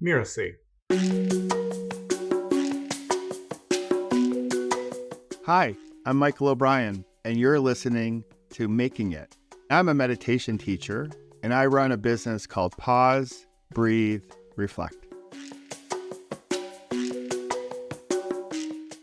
Mirasee. Hi, I'm Michael O'Brien, and you're listening to Making It. I'm a meditation teacher, and I run a business called Pause, Breathe, Reflect.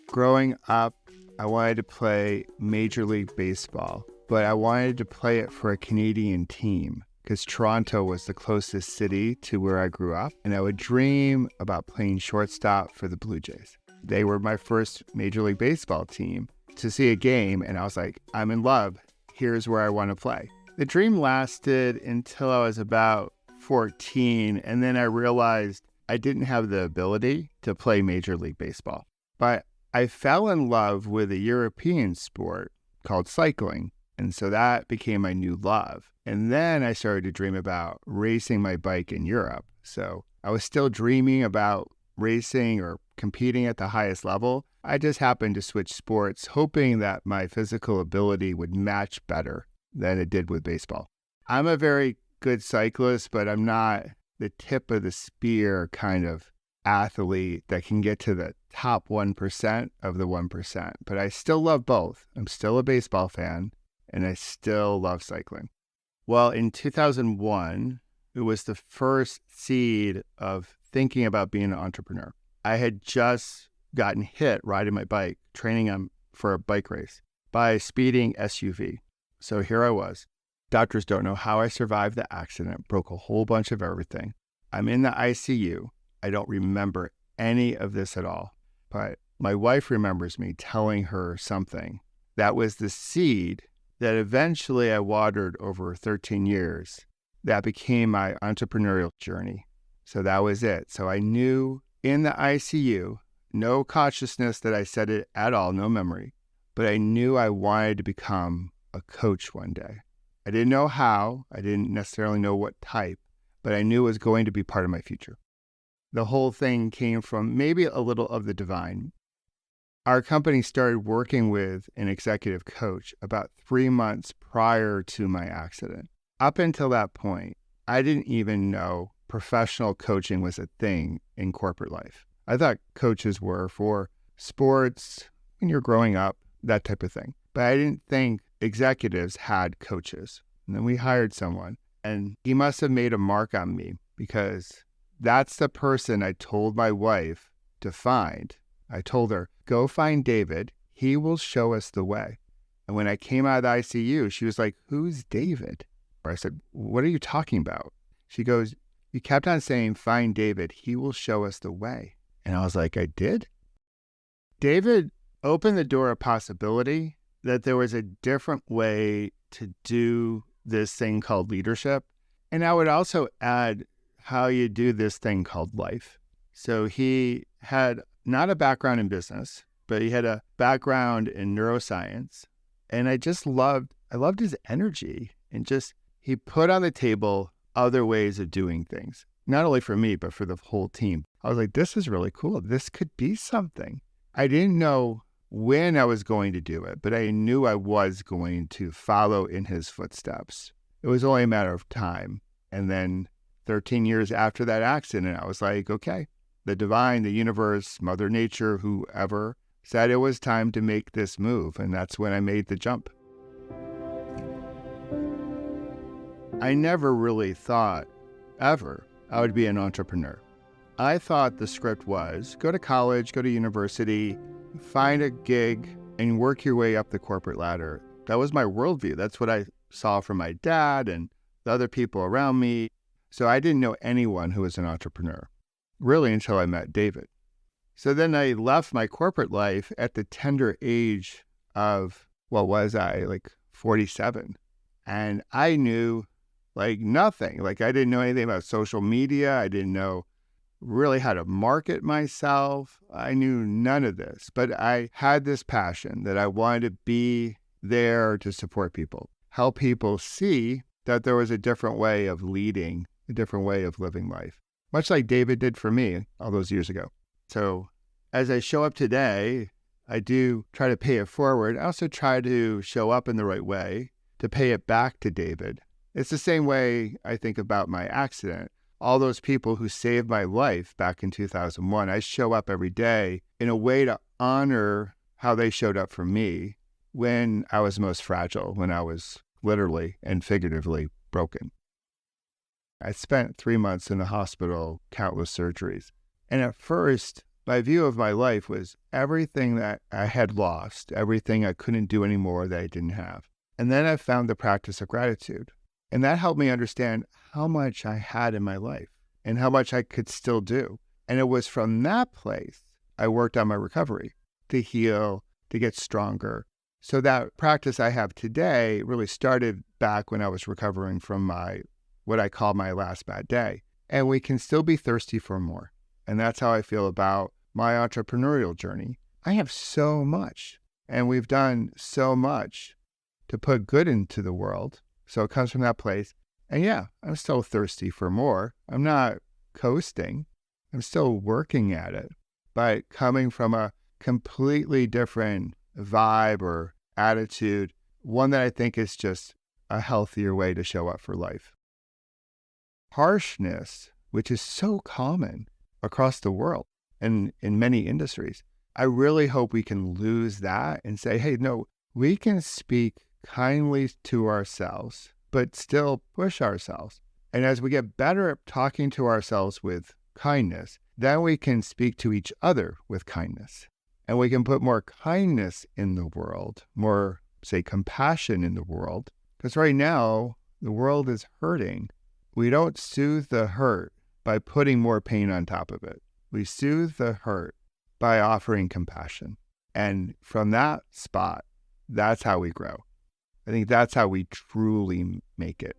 Growing up, I wanted to play Major League Baseball, but I wanted to play it for a Canadian team because Toronto was the closest city to where I grew up, and I would dream about playing shortstop for the Blue Jays. They were my first Major League Baseball team to see a game, and I was like, I'm in love. Here's where I want to play. The dream lasted until I was about 14, and then I realized I didn't have the ability to play Major League Baseball. But I fell in love with a European sport called cycling, and so that became my new love. And then I started to dream about racing my bike in Europe. So I was still dreaming about racing or competing at the highest level. I just happened to switch sports, hoping that my physical ability would match better than it did with baseball. I'm a very good cyclist, but I'm not the tip of the spear kind of athlete that can get to the top 1% of the 1%. But I still love both. I'm still a baseball fan, and I still love cycling. Well, in 2001, it was the first seed of thinking about being an entrepreneur. I had just gotten hit riding my bike, training for a bike race by a speeding SUV. So here I was. Doctors don't know how I survived the accident, broke a whole bunch of everything. I'm in the ICU. I don't remember any of this at all. But my wife remembers me telling her something. That was the seed that eventually I watered over 13 years. That became my entrepreneurial journey. So that was it. So I knew in the ICU, no consciousness that I said it at all, no memory, but I knew I wanted to become a coach one day. I didn't know how, I didn't necessarily know what type, but I knew it was going to be part of my future. The whole thing came from maybe a little of the divine. Our company started working with an executive coach about 3 months prior to my accident. Up until that point, I didn't even know professional coaching was a thing in corporate life. I thought coaches were for sports, when you're growing up, that type of thing. But I didn't think executives had coaches. And then we hired someone, and he must have made a mark on me because that's the person I told my wife to find. I told her, go find David. He will show us the way. And when I came out of the ICU, she was like, who's David? Or I said, what are you talking about? She goes, you kept on saying, find David. He will show us the way. And I was like, I did? David opened the door of possibility that there was a different way to do this thing called leadership. And I would also add how you do this thing called life. So he had not a background in business, but he had a background in neuroscience. And I loved his energy, and just, he put on the table other ways of doing things, not only for me, but for the whole team. I was like, this is really cool. This could be something. I didn't know when I was going to do it, but I knew I was going to follow in his footsteps. It was only a matter of time. And then 13 years after that accident, I was like, okay, the divine, the universe, Mother Nature, whoever, said it was time to make this move. And that's when I made the jump. I never really thought, ever, I would be an entrepreneur. I thought the script was go to college, go to university, find a gig, and work your way up the corporate ladder. That was my worldview. That's what I saw from my dad and the other people around me. So I didn't know anyone who was an entrepreneur, really, until I met David. So then I left my corporate life at the tender age of, what was I, like 47. And I knew like nothing. Like I didn't know anything about social media. I didn't know really how to market myself. I knew none of this, but I had this passion that I wanted to be there to support people, help people see that there was a different way of leading, a different way of living life, much like David did for me all those years ago. So as I show up today, I do try to pay it forward. I also try to show up in the right way to pay it back to David. It's the same way I think about my accident. all those people who saved my life back in 2001, I show up every day in a way to honor how they showed up for me when I was most fragile, when I was literally and figuratively broken. I spent 3 months in the hospital, countless surgeries. And at first, my view of my life was everything that I had lost, everything I couldn't do anymore that I didn't have. And then I found the practice of gratitude. And that helped me understand how much I had in my life and how much I could still do. And it was from that place I worked on my recovery to heal, to get stronger. So that practice I have today really started back when I was recovering from what I call my last bad day. And we can still be thirsty for more. And that's how I feel about my entrepreneurial journey. I have so much, and we've done so much to put good into the world. So it comes from that place. And yeah, I'm still thirsty for more. I'm not coasting. I'm still working at it, but coming from a completely different vibe or attitude, one that I think is just a healthier way to show up for life. Harshness, which is so common across the world and in many industries, I really hope we can lose that and say, hey, no, we can speak kindly to ourselves, but still push ourselves. And as we get better at talking to ourselves with kindness, then we can speak to each other with kindness. And we can put more kindness in the world, more, say, compassion in the world. Because right now, the world is hurting. We don't soothe the hurt by putting more pain on top of it. We soothe the hurt by offering compassion. And from that spot, that's how we grow. I think that's how we truly make it.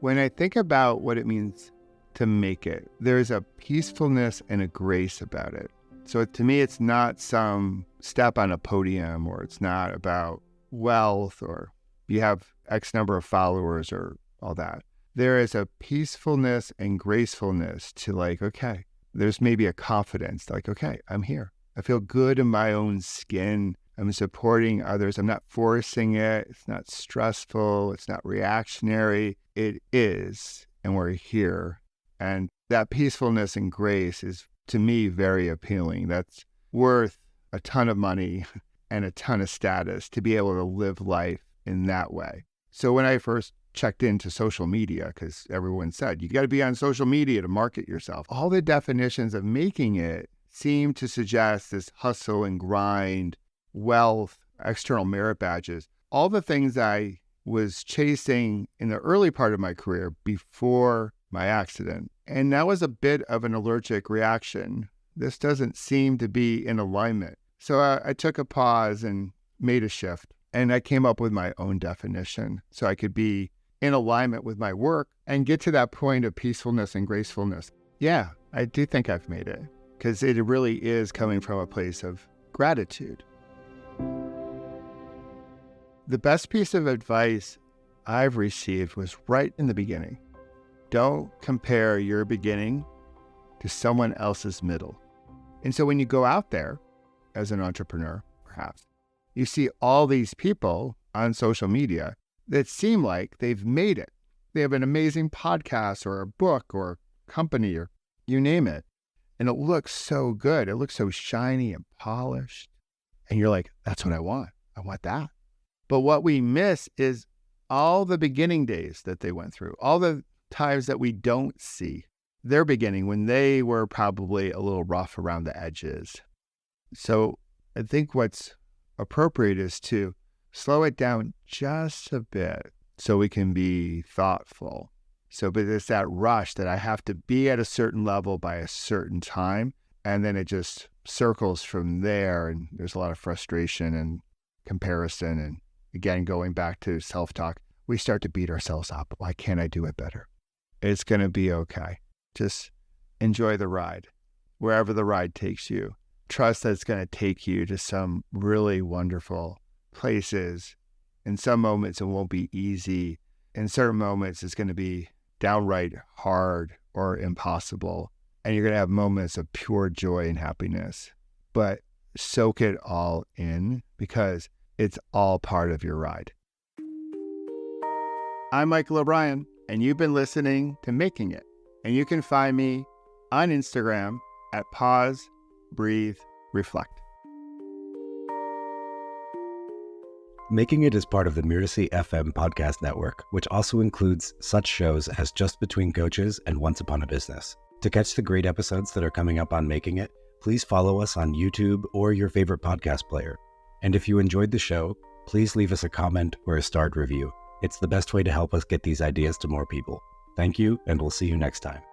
When I think about what it means to make it, there's a peacefulness and a grace about it. So to me, it's not some step on a podium, or it's not about wealth, or you have X number of followers or all that. There is a peacefulness and gracefulness to like, okay, there's maybe a confidence, like, okay, I'm here. I feel good in my own skin. I'm supporting others. I'm not forcing it. It's not stressful. It's not reactionary. It is, and we're here. And that peacefulness and grace is, to me, very appealing. That's worth a ton of money and a ton of status to be able to live life in that way. So when I first checked into social media, because everyone said, you got to be on social media to market yourself, all the definitions of making it seem to suggest this hustle and grind, wealth, external merit badges, all the things I was chasing in the early part of my career before my accident. And that was a bit of an allergic reaction. This doesn't seem to be in alignment. So I took a pause and made a shift. And I came up with my own definition so I could be in alignment with my work and get to that point of peacefulness and gracefulness. Yeah, I do think I've made it, because it really is coming from a place of gratitude. The best piece of advice I've received was right in the beginning. Don't compare your beginning to someone else's middle. And so when you go out there as an entrepreneur, perhaps, you see all these people on social media that seem like they've made it. They have an amazing podcast or a book or a company or you name it. And it looks so good. It looks so shiny and polished. And you're like, that's what I want. I want that. But what we miss is all the beginning days that they went through, all the times that we don't see their beginning when they were probably a little rough around the edges. So I think what's appropriate is to slow it down just a bit so we can be thoughtful. But it's that rush that I have to be at a certain level by a certain time, and then it just circles from there, and there's a lot of frustration and comparison, and again, going back to self-talk, we start to beat ourselves up. Why can't I do it better? It's going to be okay. Just enjoy the ride, wherever the ride takes you. Trust that it's going to take you to some really wonderful places. In some moments, it won't be easy. In certain moments, it's going to be downright hard or impossible. And you're going to have moments of pure joy and happiness. But soak it all in, because it's all part of your ride. I'm Michael O'Brien, and you've been listening to Making It. And you can find me on Instagram at Pause, Breathe, Reflect. Making It is part of the Mirasee FM podcast network, which also includes such shows as Just Between Coaches and Once Upon a Business. To catch the great episodes that are coming up on Making It, please follow us on YouTube or your favorite podcast player. And if you enjoyed the show, please leave us a comment or a starred review. It's the best way to help us get these ideas to more people. Thank you, and we'll see you next time.